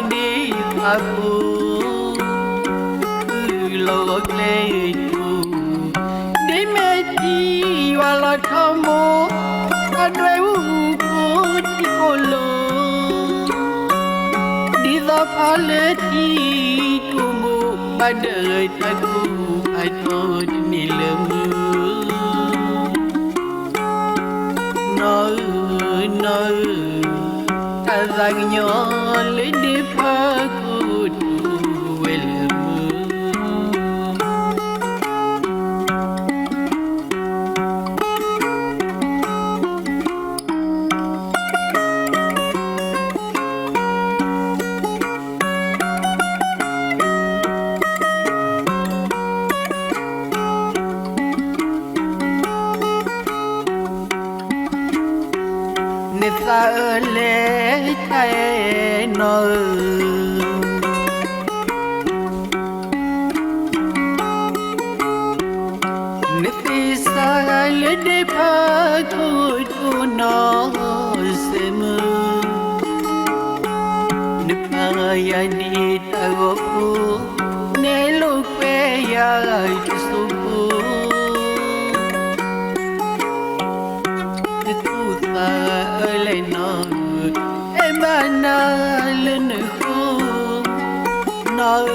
đi aku lo le tu đi mẹ chi wala thamo adwe ku ti kolo đi ra phale ti tu mu badai taku ai to ni lemu no kazang nyo le di paku tu welmu nita le tay no niti sa le de pa tu no semu nipa ya di tago ne lo pe ya su na lên khu nó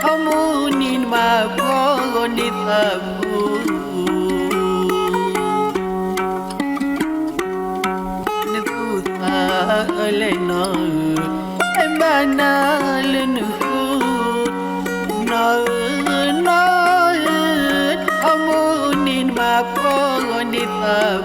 không muốn nhìn mà có con đi tập nó khu ta lên nó em ba na lên khu nó không muốn nhìn mà có con đi tập